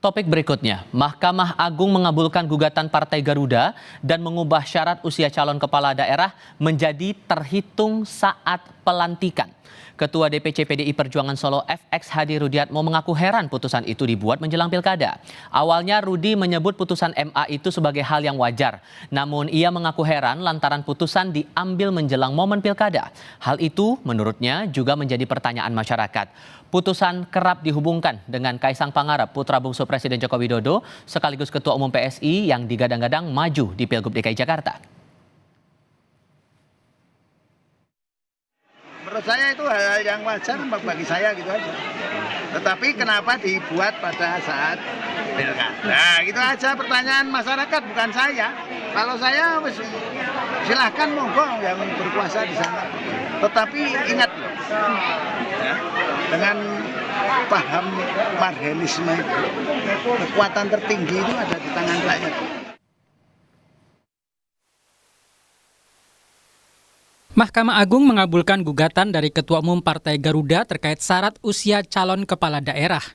Topik berikutnya, Mahkamah Agung mengabulkan gugatan Partai Garuda dan mengubah syarat usia calon kepala daerah menjadi terhitung saat pelantikan. Ketua DPC PDI Perjuangan Solo FX Hadi Rudiatmo mengaku heran putusan itu dibuat menjelang pilkada. Awalnya Rudi menyebut putusan MA itu sebagai hal yang wajar. Namun ia mengaku heran lantaran putusan diambil menjelang momen pilkada. Hal itu menurutnya juga menjadi pertanyaan masyarakat. Putusan kerap dihubungkan dengan Kaisang Pangarep, putra bungsu Presiden Joko Widodo, sekaligus Ketua Umum PSI yang digadang-gadang maju di Pilgub DKI Jakarta. Menurut saya itu hal yang wajar bagi saya gitu aja. Tetapi kenapa dibuat pada saat pilkada? Gitu aja pertanyaan masyarakat, bukan saya. Kalau saya silahkan monggo yang berkuasa di sana. Tetapi ingat loh, ya, dengan paham marhelisme itu, kekuatan tertinggi itu ada di tangan rakyat. Mahkamah Agung mengabulkan gugatan dari Ketua Umum Partai Garuda terkait syarat usia calon kepala daerah.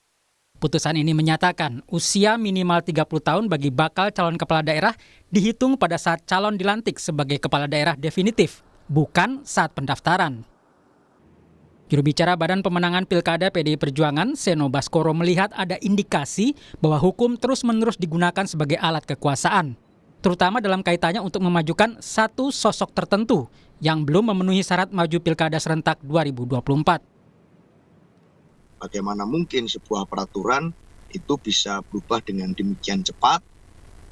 Putusan ini menyatakan usia minimal 30 tahun bagi bakal calon kepala daerah dihitung pada saat calon dilantik sebagai kepala daerah definitif, bukan saat pendaftaran. Juru bicara Badan Pemenangan Pilkada PDI Perjuangan, Seno Baskoro, melihat ada indikasi bahwa hukum terus-menerus digunakan sebagai alat kekuasaan, terutama dalam kaitannya untuk memajukan satu sosok tertentu yang belum memenuhi syarat maju Pilkada serentak 2024. Bagaimana mungkin sebuah peraturan itu bisa berubah dengan demikian cepat,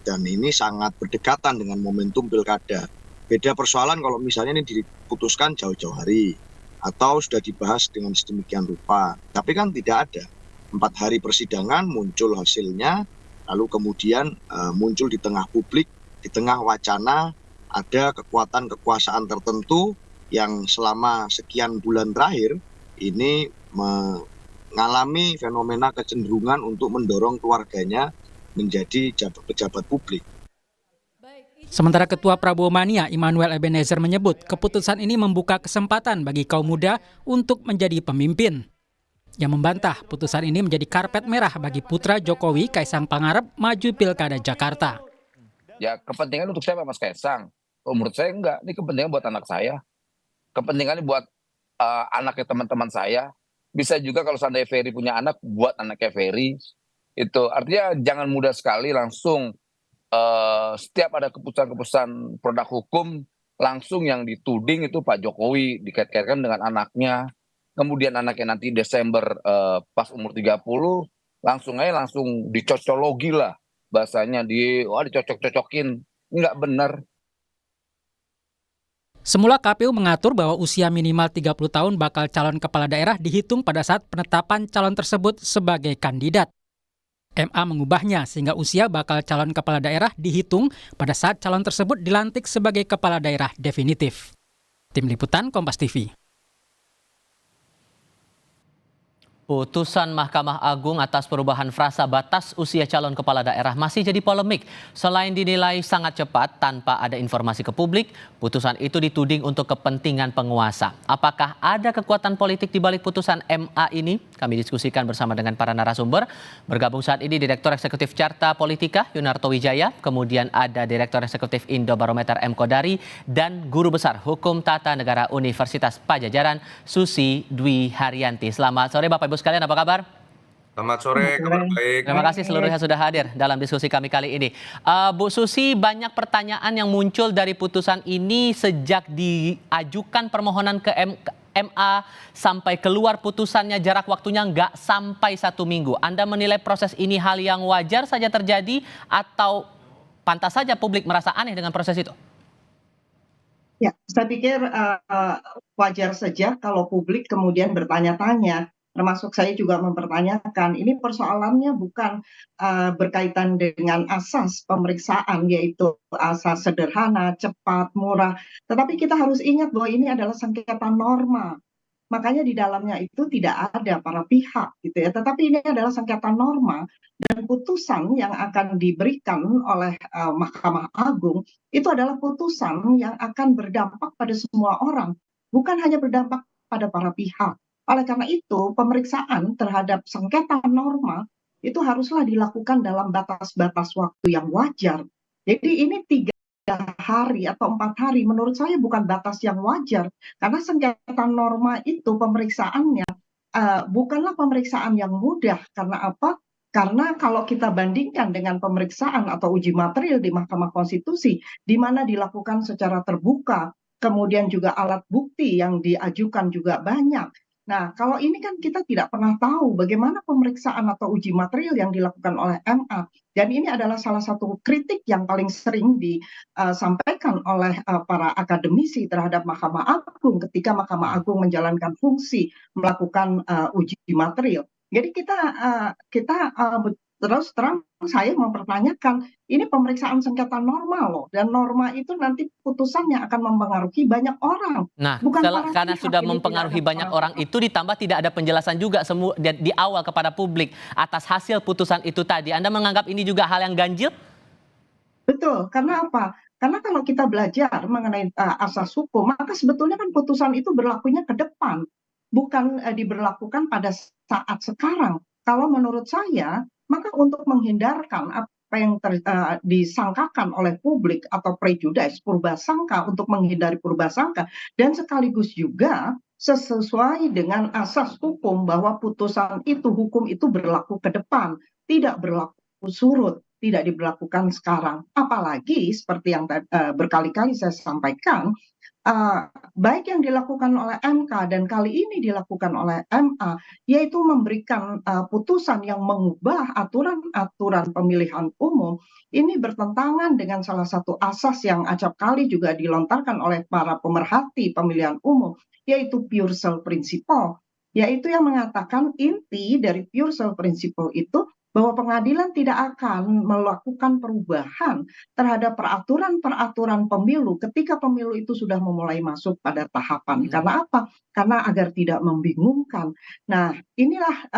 dan ini sangat berdekatan dengan momentum Pilkada. Beda persoalan kalau misalnya ini diputuskan jauh-jauh hari, atau sudah dibahas dengan sedemikian rupa. Tapi kan tidak ada. 4 hari persidangan muncul hasilnya, lalu kemudian muncul di tengah publik, di tengah wacana, ada kekuatan kekuasaan tertentu yang selama sekian bulan terakhir ini mengalami fenomena kecenderungan untuk mendorong keluarganya menjadi pejabat publik. Sementara Ketua Prabowo Mania Immanuel Ebenezer menyebut keputusan ini membuka kesempatan bagi kaum muda untuk menjadi pemimpin. Yang membantah putusan ini menjadi karpet merah bagi putra Jokowi Kaisang Pangarep maju Pilkada Jakarta. Ya kepentingan untuk siapa Mas Kaisang? Oh, menurut saya enggak, ini kepentingan buat anak saya. Kepentingannya buat anaknya teman-teman saya. Bisa juga kalau seandainya Ferry punya anak, buat anaknya Ferry. Itu artinya jangan mudah sekali langsung setiap ada keputusan-keputusan produk hukum, langsung yang dituding itu Pak Jokowi dikait-kaitkan dengan anaknya. Kemudian anaknya nanti Desember pas umur 30, langsung dicocologi lah. Bahasanya dicocok-cocokin. Nggak benar. Semula KPU mengatur bahwa usia minimal 30 tahun bakal calon kepala daerah dihitung pada saat penetapan calon tersebut sebagai kandidat. MA mengubahnya sehingga usia bakal calon kepala daerah dihitung pada saat calon tersebut dilantik sebagai kepala daerah definitif. Tim Liputan Kompas TV. Putusan Mahkamah Agung atas perubahan frasa batas usia calon kepala daerah masih jadi polemik. Selain dinilai sangat cepat tanpa ada informasi ke publik, putusan itu dituding untuk kepentingan penguasa. Apakah ada kekuatan politik di balik putusan MA ini? Kami diskusikan bersama dengan para narasumber. Bergabung saat ini Direktur Eksekutif Carta Politika Yunarto Wijaya, kemudian ada Direktur Eksekutif Indobarometer M. Kodari, dan Guru Besar Hukum Tata Negara Universitas Padjadjaran Susi Dwi Haryanti. Selamat sore Bapak Ibu sekalian, apa kabar? Selamat sore, kabar baik. Terima kasih seluruhnya sudah hadir dalam diskusi kami kali ini. Bu Susi, banyak pertanyaan yang muncul dari putusan ini sejak diajukan permohonan ke MA sampai keluar putusannya, jarak waktunya nggak sampai 1 minggu. Anda menilai proses ini hal yang wajar saja terjadi atau pantas saja publik merasa aneh dengan proses itu? Ya, saya pikir wajar saja kalau publik kemudian bertanya-tanya, termasuk saya juga mempertanyakan, ini persoalannya bukan berkaitan dengan asas pemeriksaan, yaitu asas sederhana, cepat, murah, tetapi kita harus ingat bahwa ini adalah sengketa norma. Makanya di dalamnya itu tidak ada para pihak gitu ya, tetapi ini adalah sengketa norma dan putusan yang akan diberikan oleh Mahkamah Agung itu adalah putusan yang akan berdampak pada semua orang, bukan hanya berdampak pada para pihak. Oleh karena itu, pemeriksaan terhadap sengketa norma itu haruslah dilakukan dalam batas-batas waktu yang wajar. Jadi ini 3 hari atau 4 hari menurut saya bukan batas yang wajar, karena sengketa norma itu pemeriksaannya bukanlah pemeriksaan yang mudah. Karena apa? Karena kalau kita bandingkan dengan pemeriksaan atau uji material di Mahkamah Konstitusi, di mana dilakukan secara terbuka, kemudian juga alat bukti yang diajukan juga banyak. Nah, kalau ini kan kita tidak pernah tahu bagaimana pemeriksaan atau uji material yang dilakukan oleh MA. Dan ini adalah salah satu kritik yang paling sering disampaikan oleh para akademisi terhadap Mahkamah Agung ketika Mahkamah Agung menjalankan fungsi melakukan uji material. Jadi terus terang saya mempertanyakan, ini pemeriksaan sengketa norma loh, dan norma itu nanti putusannya akan mempengaruhi banyak orang. Nah, Bukan para karena pihak, sudah ini tidak mempengaruhi ada banyak para orang pihak. itu ditambah tidak ada penjelasan juga di awal kepada publik atas hasil putusan itu tadi. Anda menganggap ini juga hal yang ganjil? Betul, karena apa? Karena kalau kita belajar mengenai asas hukum, maka sebetulnya kan putusan itu berlakunya ke depan, bukan diberlakukan pada saat sekarang. Kalau menurut saya, maka untuk menghindarkan apa yang disangkakan oleh publik atau prejudice, purbasangka, untuk menghindari purbasangka, dan sekaligus juga sesuai dengan asas hukum bahwa putusan itu, hukum itu berlaku ke depan, tidak berlaku surut, tidak diberlakukan sekarang. Apalagi seperti yang berkali-kali saya sampaikan, baik yang dilakukan oleh MK dan kali ini dilakukan oleh MA, yaitu memberikan putusan yang mengubah aturan-aturan pemilihan umum, ini bertentangan dengan salah satu asas yang acap kali juga dilontarkan oleh para pemerhati pemilihan umum, yaitu pure self principle, yaitu yang mengatakan inti dari pure self principle itu bahwa pengadilan tidak akan melakukan perubahan terhadap peraturan-peraturan pemilu ketika pemilu itu sudah memulai masuk pada tahapan. Karena apa? Karena agar tidak membingungkan. Nah, inilah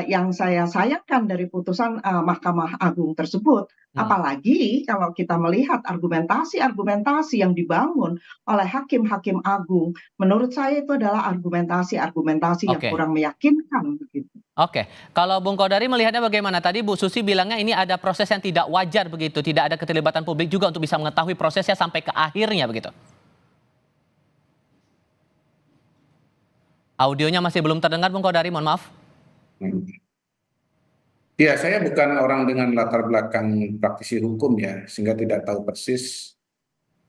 yang saya sayangkan dari putusan Mahkamah Agung tersebut. Apalagi kalau kita melihat argumentasi-argumentasi yang dibangun oleh hakim-hakim agung, menurut saya itu adalah argumentasi-argumentasi yang Oke. kurang meyakinkan begitu. Oke, kalau Bung Kodari melihatnya bagaimana? Tadi Bu Susi bilangnya ini ada proses yang tidak wajar begitu, tidak ada keterlibatan publik juga untuk bisa mengetahui prosesnya sampai ke akhirnya begitu. Audionya masih belum terdengar Bung Kodari, mohon maaf. Ya, saya bukan orang dengan latar belakang praktisi hukum ya, sehingga tidak tahu persis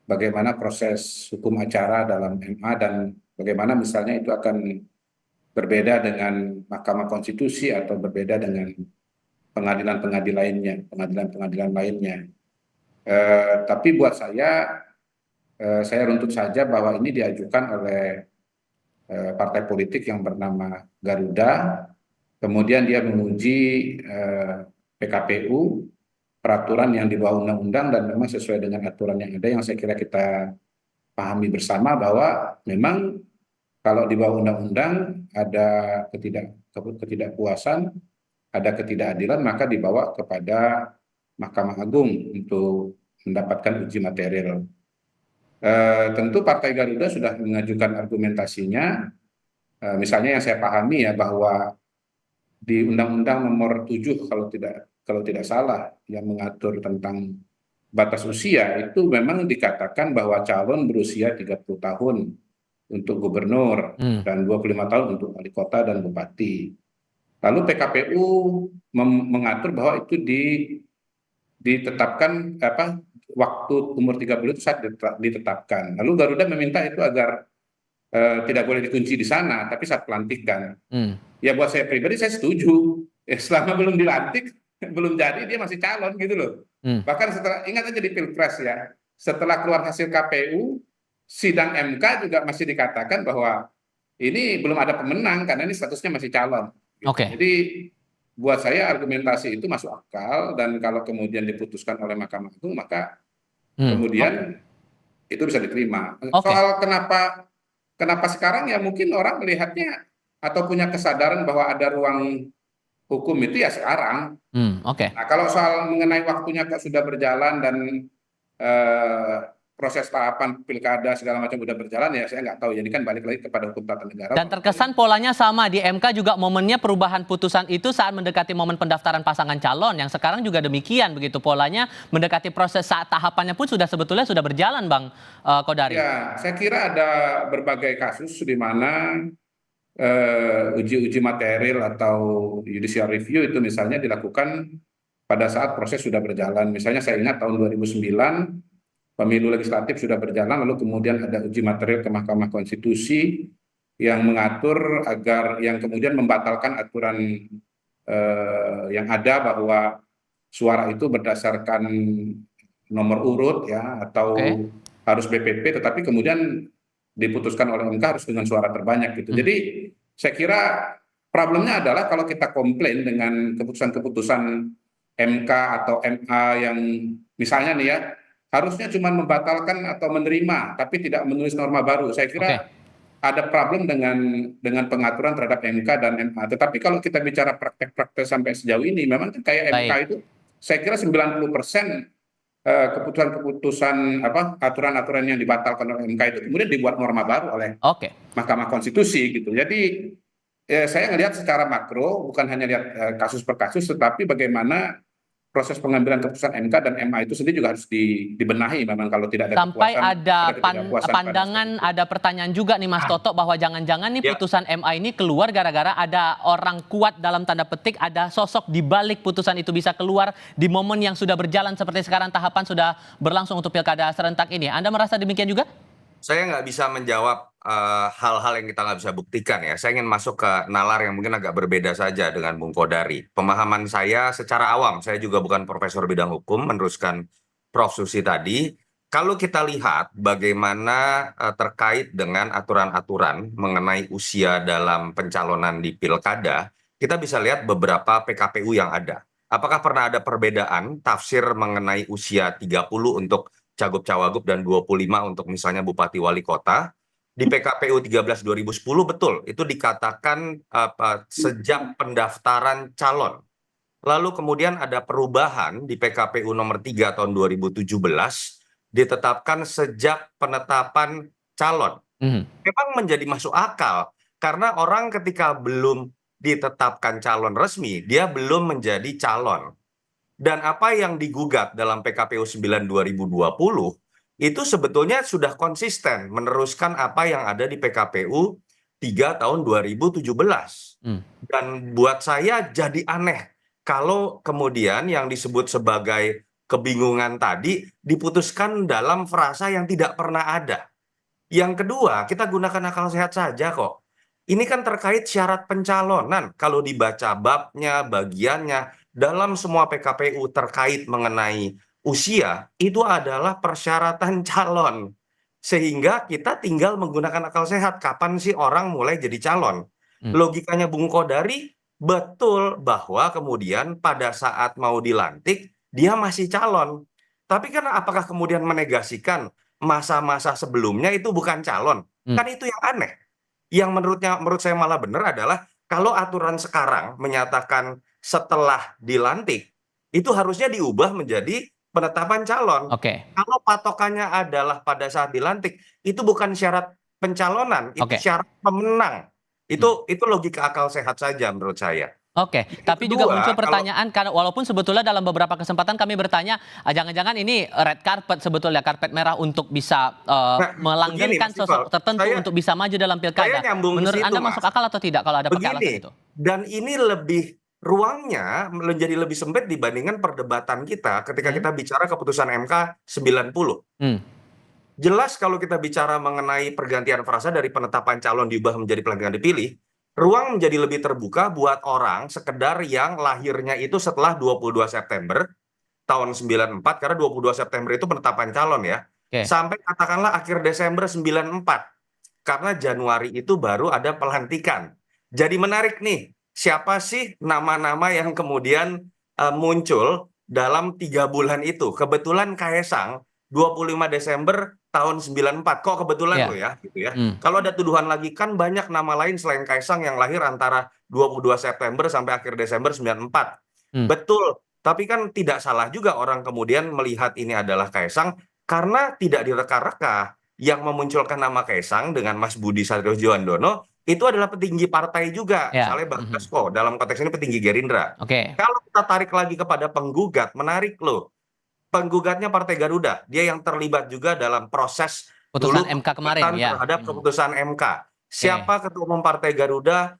bagaimana proses hukum acara dalam MA dan bagaimana misalnya itu akan berbeda dengan Mahkamah Konstitusi atau berbeda dengan pengadilan-pengadilan lainnya. Tapi buat saya runtut saja bahwa ini diajukan oleh partai politik yang bernama Garuda. Kemudian dia menguji PKPU, peraturan yang di bawah undang-undang dan memang sesuai dengan aturan yang ada yang saya kira kita pahami bersama bahwa memang kalau di bawah undang-undang ada ketidakpuasan, ada ketidakadilan, maka dibawa kepada Mahkamah Agung untuk mendapatkan uji material. Tentu Partai Garuda sudah mengajukan argumentasinya, misalnya yang saya pahami ya bahwa di Undang-Undang Nomor 7 kalau tidak salah yang mengatur tentang batas usia itu memang dikatakan bahwa calon berusia 30 tahun untuk gubernur dan 25 tahun untuk wali kota dan bupati. Lalu PKPU mengatur bahwa itu ditetapkan waktu umur 30 itu saat ditetapkan. Lalu Garuda meminta itu agar tidak boleh dikunci di sana, tapi saat pelantikan. Ya buat saya pribadi saya setuju. Selama belum dilantik, belum jadi dia masih calon gitu loh. Bahkan ingat aja di Pilpres ya, setelah keluar hasil KPU, sidang MK juga masih dikatakan bahwa ini belum ada pemenang karena ini statusnya masih calon. Gitu. Oke. Jadi buat saya argumentasi itu masuk akal dan kalau kemudian diputuskan oleh Mahkamah Agung maka kemudian itu bisa diterima. Soal kenapa sekarang ya mungkin orang melihatnya atau punya kesadaran bahwa ada ruang hukum itu ya sekarang. Nah, kalau soal mengenai waktunya kok sudah berjalan dan proses tahapan pilkada segala macam udah berjalan ya saya nggak tahu. Jadi kan balik lagi kepada hukum tata negara. Dan terkesan polanya sama di MK juga momennya perubahan putusan itu saat mendekati momen pendaftaran pasangan calon. Yang sekarang juga demikian begitu polanya mendekati proses saat tahapannya pun sebetulnya sudah berjalan Bang Kodari. Ya, saya kira ada berbagai kasus di mana uji material atau judicial review itu misalnya dilakukan pada saat proses sudah berjalan. Misalnya saya ingat tahun 2009 pemilu legislatif sudah berjalan, lalu kemudian ada uji material ke Mahkamah Konstitusi yang mengatur agar yang kemudian membatalkan aturan yang ada bahwa suara itu berdasarkan nomor urut ya atau harus BPP, tetapi kemudian diputuskan oleh MK harus dengan suara terbanyak gitu. Jadi saya kira problemnya adalah kalau kita komplain dengan keputusan-keputusan MK atau MA yang misalnya nih ya harusnya cuma membatalkan atau menerima, tapi tidak menulis norma baru. Saya kira ada problem dengan pengaturan terhadap MK dan MA. Tetapi kalau kita bicara praktek-praktek sampai sejauh ini, memang kayak MK itu, saya kira 90% keputusan aturan-aturan yang dibatalkan oleh MK itu kemudian dibuat norma baru oleh Mahkamah Konstitusi gitu. Jadi saya melihat secara makro, bukan hanya lihat kasus per kasus, tetapi bagaimana proses pengambilan keputusan MK dan MA itu sendiri juga harus dibenahi memang kalau tidak ada sampai ada ketidakpuasan pandangan, ada pertanyaan juga nih Mas Toto bahwa jangan-jangan nih putusan MA ini keluar gara-gara ada orang kuat dalam tanda petik, ada sosok di balik putusan itu bisa keluar di momen yang sudah berjalan seperti sekarang tahapan sudah berlangsung untuk pilkada serentak ini. Anda merasa demikian juga? Saya nggak bisa menjawab hal-hal yang kita nggak bisa buktikan ya. Saya ingin masuk ke nalar yang mungkin agak berbeda saja dengan Bung Kodari. Pemahaman saya secara awam, saya juga bukan profesor bidang hukum, meneruskan Prof. Susi tadi. Kalau kita lihat bagaimana terkait dengan aturan-aturan mengenai usia dalam pencalonan di pilkada, kita bisa lihat beberapa PKPU yang ada. Apakah pernah ada perbedaan tafsir mengenai usia 30 untuk cagup-cawagup dan 25 untuk misalnya bupati wali kota? Di PKPU 13 2010 betul itu dikatakan sejak pendaftaran calon. Lalu kemudian ada perubahan di PKPU nomor 3 tahun 2017 ditetapkan sejak penetapan calon. Memang menjadi masuk akal karena orang ketika belum ditetapkan calon resmi dia belum menjadi calon. Dan apa yang digugat dalam PKPU 9 2020 itu sebetulnya sudah konsisten meneruskan apa yang ada di PKPU 3 tahun 2017. Dan buat saya jadi aneh kalau kemudian yang disebut sebagai kebingungan tadi diputuskan dalam frasa yang tidak pernah ada. Yang kedua, kita gunakan akal sehat saja kok. Ini kan terkait syarat pencalonan. Kalau dibaca babnya, bagiannya, dalam semua PKPU terkait mengenai usia itu adalah persyaratan calon. Sehingga kita tinggal menggunakan akal sehat. Kapan sih orang mulai jadi calon? Logikanya Bung Kodari betul bahwa kemudian pada saat mau dilantik dia masih calon. Tapi kan apakah kemudian menegasikan masa-masa sebelumnya itu bukan calon? Kan itu yang aneh. Yang menurut saya malah benar adalah kalau aturan sekarang menyatakan setelah dilantik itu harusnya diubah menjadi penetapan calon. Kalau patokannya adalah pada saat dilantik, itu bukan syarat pencalonan, itu syarat pemenang. Itu logika akal sehat saja menurut saya. Tapi juga muncul pertanyaan karena walaupun sebetulnya dalam beberapa kesempatan kami bertanya, jangan-jangan ini red carpet sebetulnya, karpet merah untuk bisa melanggengkan sosok tertentu untuk bisa maju dalam pilkada. Menurut Anda masuk akal atau tidak kalau ada pakai alasan itu? Dan ini lebih ruangnya menjadi lebih sempit dibandingkan perdebatan kita ketika kita bicara keputusan MK 90. Jelas kalau kita bicara mengenai pergantian frasa dari penetapan calon diubah menjadi pelantikan dipilih, ruang menjadi lebih terbuka buat orang sekedar yang lahirnya itu setelah 22 September tahun 94, karena 22 September itu penetapan calon ya, sampai katakanlah akhir Desember 94, karena Januari itu baru ada pelantikan. Jadi menarik nih, siapa sih nama-nama yang kemudian muncul dalam 3 bulan itu? Kebetulan Kaesang 25 Desember tahun 94. Kok kebetulan lo ya gitu ya. Kalau ada tuduhan lagi kan banyak nama lain selain Kaesang yang lahir antara 22 September sampai akhir Desember 94. Betul, tapi kan tidak salah juga orang kemudian melihat ini adalah Kaesang karena tidak direka-reka yang memunculkan nama Kaisang dengan Mas Budi Satriojiwandono itu adalah petinggi partai juga, Ya. misalnya Bang Dasko, dalam konteks ini petinggi Gerindra. Oke. Kalau kita tarik lagi kepada penggugat, menarik loh. Penggugatnya Partai Garuda, dia yang terlibat juga dalam proses Putusan dulu MK kemarin penggugat ya. terhadap keputusan MK. Siapa ketua umum Partai Garuda?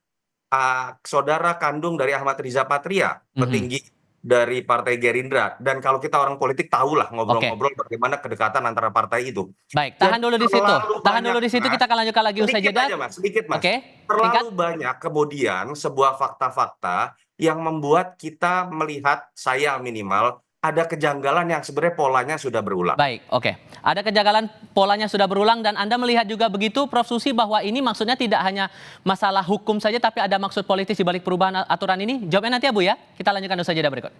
Saudara kandung dari Ahmad Riza Patria, petinggi dari Partai Gerindra. Dan kalau kita orang politik tahulah ngobrol-ngobrol bagaimana kedekatan antara partai itu. Baik, tahan dulu di situ. Terlalu Tahan dulu banyak, di situ, Mas. kita akan lanjutkan lagi usai Sedikit jeda. aja, Mas, sedikit, Mas. Oke, singkat. Terlalu banyak kemudian sebuah fakta-fakta yang membuat kita melihat, saya minimal, ada kejanggalan yang sebenarnya polanya sudah berulang. Baik, oke. Ada kejanggalan polanya sudah berulang dan Anda melihat juga begitu, Prof. Susi, bahwa ini maksudnya tidak hanya masalah hukum saja, tapi ada maksud politis di balik perubahan aturan ini? Jawabnya nanti ya, Bu ya. Kita lanjutkan usai jeda berikut.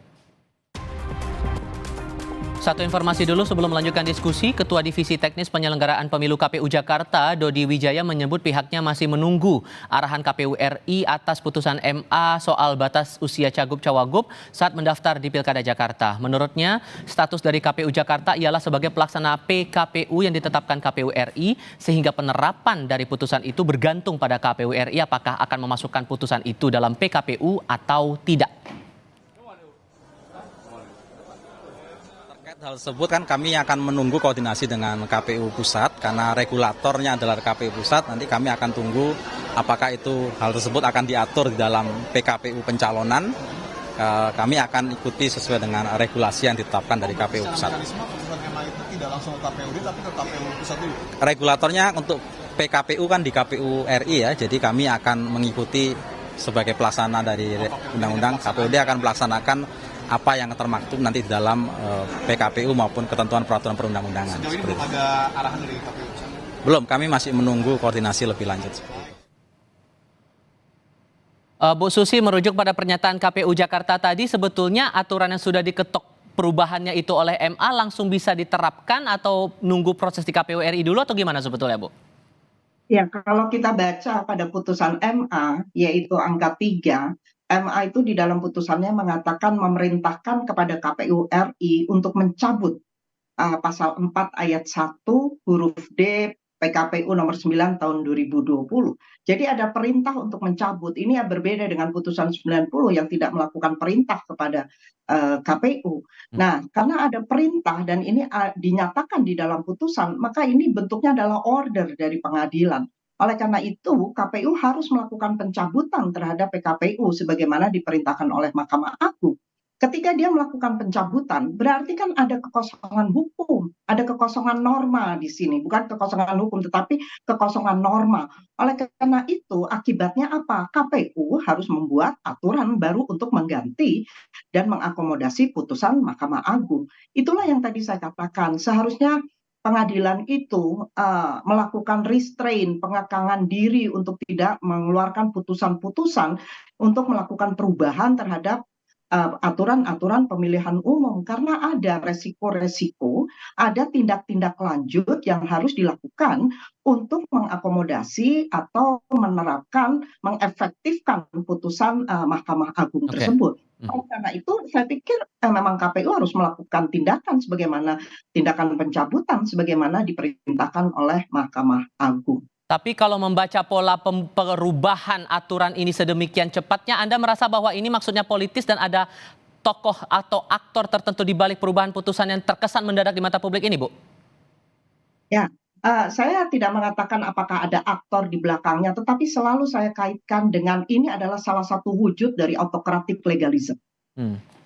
Satu informasi dulu sebelum melanjutkan diskusi, Ketua Divisi Teknis Penyelenggaraan Pemilu KPU Jakarta, Dodi Wijaya, menyebut pihaknya masih menunggu arahan KPU RI atas putusan MA soal batas usia Cagup-Cawagup saat mendaftar di Pilkada Jakarta. Menurutnya, status dari KPU Jakarta ialah sebagai pelaksana PKPU yang ditetapkan KPU RI, sehingga penerapan dari putusan itu bergantung pada KPU RI apakah akan memasukkan putusan itu dalam PKPU atau tidak. Hal tersebut kan kami akan menunggu koordinasi dengan KPU Pusat karena regulatornya adalah KPU Pusat. Nanti kami akan tunggu apakah itu hal tersebut akan diatur di dalam PKPU pencalonan. Kami akan ikuti sesuai dengan regulasi yang ditetapkan dari KPU Pusat. Tidak langsung ke KPUD tapi ke KPU Pusat dulu. Regulatornya untuk PKPU kan di KPU RI ya. Jadi kami akan mengikuti sebagai pelaksana dari undang-undang. KPUD akan melaksanakan apa yang termaktub nanti di dalam PKPU maupun ketentuan peraturan perundang-undangan. Sejauh ini belum ada arahan dari KPU? Belum, kami masih menunggu koordinasi lebih lanjut. Bu Susi, merujuk pada pernyataan KPU Jakarta tadi, sebetulnya aturan yang sudah diketok perubahannya itu oleh MA langsung bisa diterapkan atau nunggu proses di KPU RI dulu atau gimana sebetulnya, Bu? Ya, kalau kita baca pada putusan MA, yaitu angka 3, MA itu di dalam putusannya mengatakan memerintahkan kepada KPU RI untuk mencabut pasal 4 ayat 1 huruf D PKPU nomor 9 tahun 2020. Jadi ada perintah untuk mencabut. Ini ya berbeda dengan putusan 90 yang tidak melakukan perintah kepada KPU. Nah, karena ada perintah dan ini dinyatakan di dalam putusan, maka ini bentuknya adalah order dari pengadilan. Oleh karena itu, KPU harus melakukan pencabutan terhadap PKPU sebagaimana diperintahkan oleh Mahkamah Agung. Ketika dia melakukan pencabutan, berarti kan ada kekosongan hukum, ada kekosongan norma di sini, bukan kekosongan hukum tetapi kekosongan norma. Oleh karena itu, akibatnya apa? KPU harus membuat aturan baru untuk mengganti dan mengakomodasi putusan Mahkamah Agung. Itulah yang tadi saya katakan, seharusnya pengadilan itu melakukan restrain, pengekangan diri untuk tidak mengeluarkan putusan-putusan untuk melakukan perubahan terhadap aturan-aturan pemilihan umum karena ada resiko-resiko, ada tindak-tindak lanjut yang harus dilakukan untuk mengakomodasi atau menerapkan, mengefektifkan putusan Mahkamah Agung tersebut. Karena itu saya pikir memang KPU harus melakukan tindakan sebagaimana tindakan pencabutan sebagaimana diperintahkan oleh Mahkamah Agung. Tapi kalau membaca pola perubahan aturan ini sedemikian cepatnya, Anda merasa bahwa ini maksudnya politis dan ada tokoh atau aktor tertentu di balik perubahan putusan yang terkesan mendadak di mata publik ini, Bu? Ya, saya tidak mengatakan apakah ada aktor di belakangnya, tetapi selalu saya kaitkan dengan ini adalah salah satu wujud dari autocratic legalism.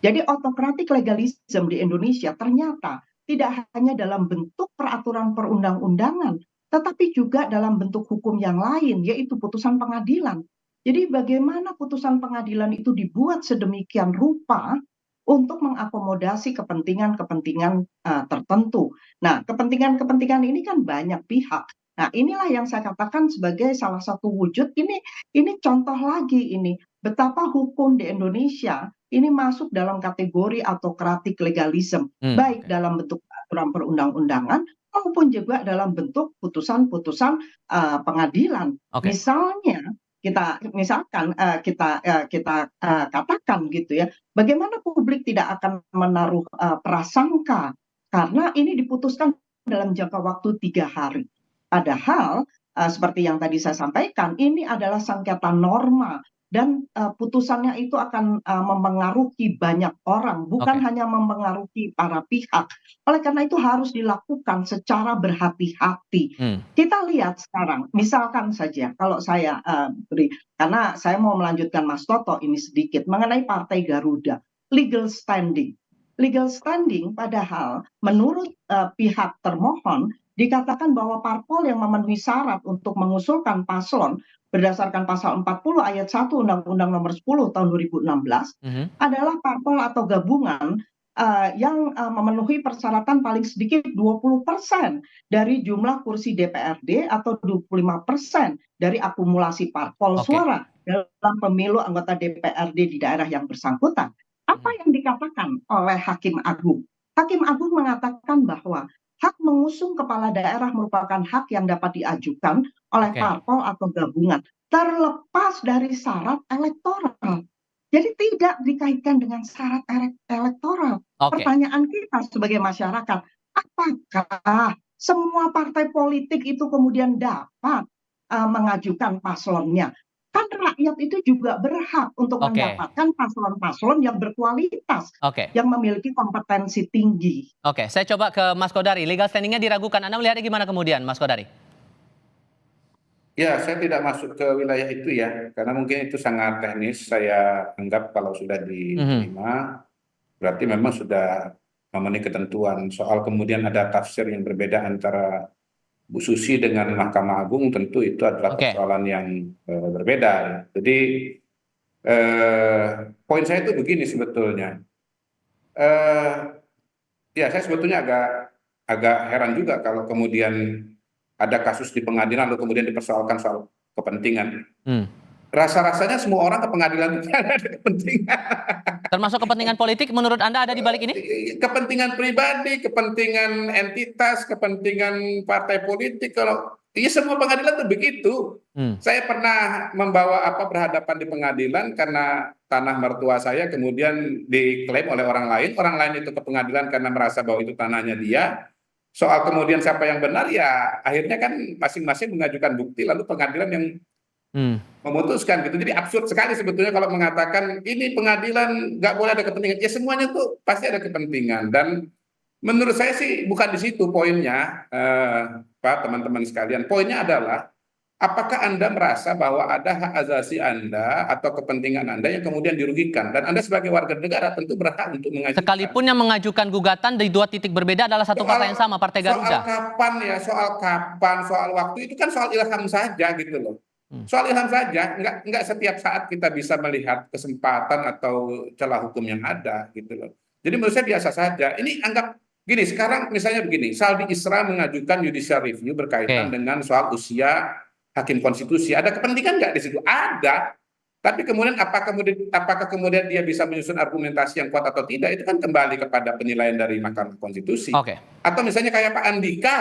Jadi autocratic legalism di Indonesia ternyata tidak hanya dalam bentuk peraturan perundang-undangan, tetapi juga dalam bentuk hukum yang lain, yaitu putusan pengadilan. Jadi bagaimana putusan pengadilan itu dibuat sedemikian rupa untuk mengakomodasi kepentingan-kepentingan tertentu. Nah, kepentingan-kepentingan ini kan banyak pihak. Nah, inilah yang saya katakan sebagai salah satu wujud. Ini contoh lagi ini betapa hukum di Indonesia ini masuk dalam kategori autocratic legalism, baik dalam bentuk aturan perundang-undangan maupun juga dalam bentuk putusan-putusan pengadilan. Misalnya kita katakan gitu ya, bagaimana publik tidak akan menaruh prasangka karena ini diputuskan dalam jangka waktu 3 hari. Padahal seperti yang tadi saya sampaikan, ini adalah sengketa norma dan putusannya itu akan memengaruhi banyak orang, bukan Oke. hanya memengaruhi para pihak. Oleh karena itu harus dilakukan secara berhati-hati. Hmm. Kita lihat sekarang, misalkan saja kalau saya beri, karena saya mau melanjutkan Mas Toto ini sedikit mengenai Partai Garuda, legal standing. Legal standing padahal menurut pihak termohon dikatakan bahwa parpol yang memenuhi syarat untuk mengusulkan paslon berdasarkan pasal 40 ayat 1 Undang-Undang Nomor 10 tahun 2016 Mhm. adalah parpol atau gabungan yang memenuhi persyaratan paling sedikit 20% dari jumlah kursi DPRD atau 25% dari akumulasi parpol Oke. suara dalam pemilu anggota DPRD di daerah yang bersangkutan. Apa yang dikatakan oleh Hakim Agung? Hakim Agung mengatakan bahwa hak mengusung kepala daerah merupakan hak yang dapat diajukan oleh Oke. parpol atau gabungan terlepas dari syarat elektoral. Jadi tidak dikaitkan dengan syarat elektoral. Oke. Pertanyaan kita sebagai masyarakat, apakah semua partai politik itu kemudian dapat mengajukan paslonnya? Kan rakyat itu juga berhak untuk Oke. mendapatkan paslon-paslon yang berkualitas, Oke. yang memiliki kompetensi tinggi. Oke, saya coba ke Mas Kodari. Legal standing-nya diragukan. Anda melihatnya gimana kemudian, Mas Kodari? Ya, saya tidak masuk ke wilayah itu ya, karena mungkin itu sangat teknis. Saya anggap kalau sudah diterima, berarti memang sudah memenuhi ketentuan. Soal kemudian ada tafsir yang berbeda antara Bu Susi dengan Mahkamah Agung, tentu itu adalah Oke. persoalan yang berbeda ya. Jadi poin saya itu begini sebetulnya. Ya, saya sebetulnya agak heran juga kalau kemudian ada kasus di pengadilan lalu kemudian dipersoalkan soal kepentingan. Hmm. Rasa-rasanya semua orang ke pengadilan itu ada kepentingan. Termasuk kepentingan politik menurut Anda ada di balik ini? Kepentingan pribadi, kepentingan entitas, kepentingan partai politik. Kalau iya semua pengadilan itu begitu. Saya pernah membawa berhadapan di pengadilan karena tanah mertua saya kemudian diklaim oleh orang lain itu ke pengadilan karena merasa bahwa itu tanahnya dia. Soal kemudian siapa yang benar ya akhirnya kan masing-masing mengajukan bukti lalu pengadilan yang memutuskan gitu. Jadi absurd sekali sebetulnya kalau mengatakan ini pengadilan nggak boleh ada kepentingan. Ya semuanya tuh pasti ada kepentingan dan menurut saya sih bukan di situ poinnya, Pak teman-teman sekalian. Poinnya adalah apakah Anda merasa bahwa ada hak asasi Anda atau kepentingan Anda yang kemudian dirugikan dan Anda sebagai warga negara tentu berhak untuk mengajukan. Sekalipun yang mengajukan gugatan dari dua titik berbeda adalah satu partai yang sama, Partai Garuda. Soal kapan, soal waktu itu kan soal ilham saja gitu loh. Soal ilham saja, nggak setiap saat kita bisa melihat kesempatan atau celah hukum yang ada gitu loh. Jadi menurut saya biasa saja. Ini anggap gini, sekarang misalnya begini, Saldi Isra mengajukan judicial review berkaitan dengan soal usia hakim konstitusi. Ada kepentingan nggak di situ? Ada. Tapi kemudian apakah kemudian dia bisa menyusun argumentasi yang kuat atau tidak? Itu kan kembali kepada penilaian dari Mahkamah Konstitusi. Oke. Atau misalnya kayak Pak Andika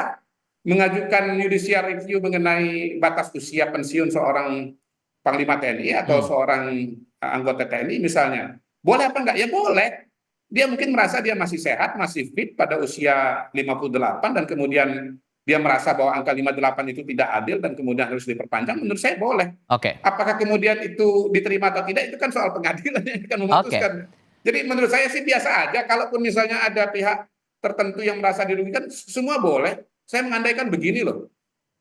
mengajukan judicial review mengenai batas usia pensiun seorang Panglima TNI atau seorang anggota TNI misalnya. Boleh apa enggak? Ya boleh. Dia mungkin merasa dia masih sehat, masih fit pada usia 58 dan kemudian dia merasa bahwa angka 58 itu tidak adil dan kemudian harus diperpanjang, menurut saya boleh. Oke. Apakah kemudian itu diterima atau tidak, itu kan soal pengadilan yang akan memutuskan. Jadi menurut saya sih biasa aja, kalaupun misalnya ada pihak tertentu yang merasa dirugikan, semua boleh. Saya mengandaikan begini loh,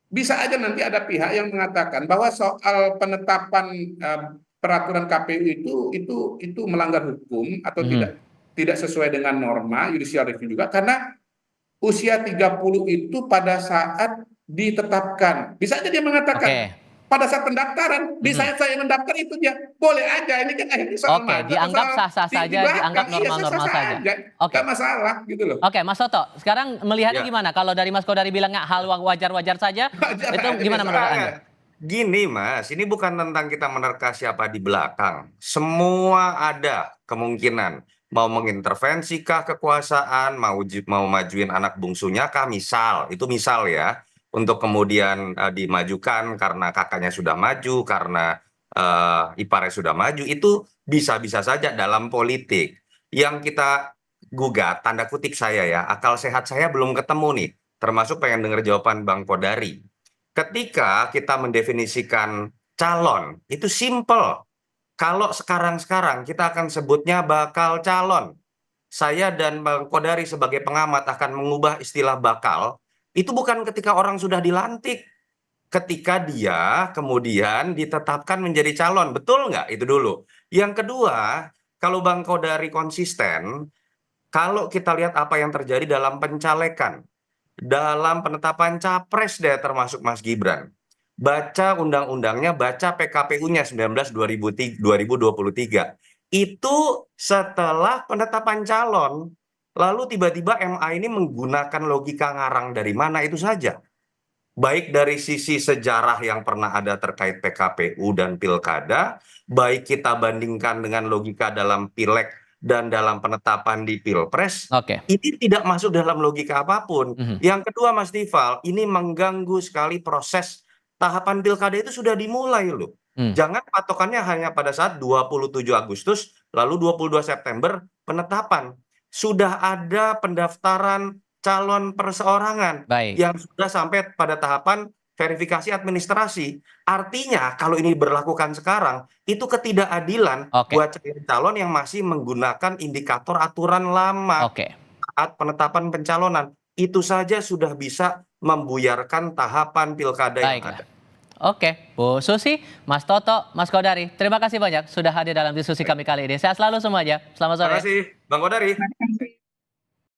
bisa aja nanti ada pihak yang mengatakan bahwa soal penetapan peraturan KPU itu melanggar hukum atau tidak sesuai dengan norma judicial review juga karena usia 30 itu pada saat ditetapkan. Bisa aja dia mengatakan pada saat pendaftaran, di saat saya mendaftar itu dia boleh aja. Ini kan akhirnya soal dianggap sah-sah saja, dianggap normal-normal saja. Nggak masalah gitu loh. Oke, Mas Toto, sekarang melihatnya gimana? Kalau dari Mas Kodari bilang nggak hal wajar-wajar saja, itu gimana menurut Anda? Gini Mas, ini bukan tentang kita menerka siapa di belakang. Semua ada kemungkinan. Mau mengintervensi kah kekuasaan, mau majuin anak bungsunya kah, itu misal ya. Untuk kemudian dimajukan karena kakaknya sudah maju, karena iparnya sudah maju, itu bisa-bisa saja dalam politik. Yang kita gugat, tanda kutip saya ya, akal sehat saya belum ketemu nih. termasuk pengen dengar jawaban Bang Kodari. Ketika kita mendefinisikan calon, itu simple. Kalau sekarang-sekarang kita akan sebutnya bakal calon. Saya dan Bang Kodari sebagai pengamat akan mengubah istilah bakal, itu bukan ketika orang sudah dilantik. Ketika dia kemudian ditetapkan menjadi calon, betul nggak? Itu dulu. Yang kedua, kalau Bang Kodari konsisten, kalau kita lihat apa yang terjadi dalam pencalekan, dalam penetapan capres deh termasuk Mas Gibran. Baca undang-undangnya, baca PKPU-nya 19/2023. Itu setelah penetapan calon, lalu tiba-tiba MA ini menggunakan logika ngarang dari mana itu saja. Baik dari sisi sejarah yang pernah ada terkait PKPU dan pilkada, baik kita bandingkan dengan logika dalam pileg dan dalam penetapan di pilpres, Oke. ini tidak masuk dalam logika apapun. Mhm. Yang kedua, Mas Tifal, ini mengganggu sekali proses tahapan pilkada itu sudah dimulai loh. Jangan patokannya hanya pada saat 27 Agustus, lalu 22 September penetapan. Sudah ada pendaftaran calon perseorangan Baik. yang sudah sampai pada tahapan verifikasi administrasi. Artinya kalau ini berlakukan sekarang, itu ketidakadilan Oke. buat calon yang masih menggunakan indikator aturan lama Oke. saat penetapan pencalonan. Itu saja sudah bisa membuyarkan tahapan pilkada yang Baiklah. ada. Oke, Bu Susi, Mas Toto, Mas Kodari, terima kasih banyak sudah hadir dalam diskusi kami kali ini. Sehat selalu semuanya. Selamat Terima sore. kasih, Bang Kodari. Terima kasih.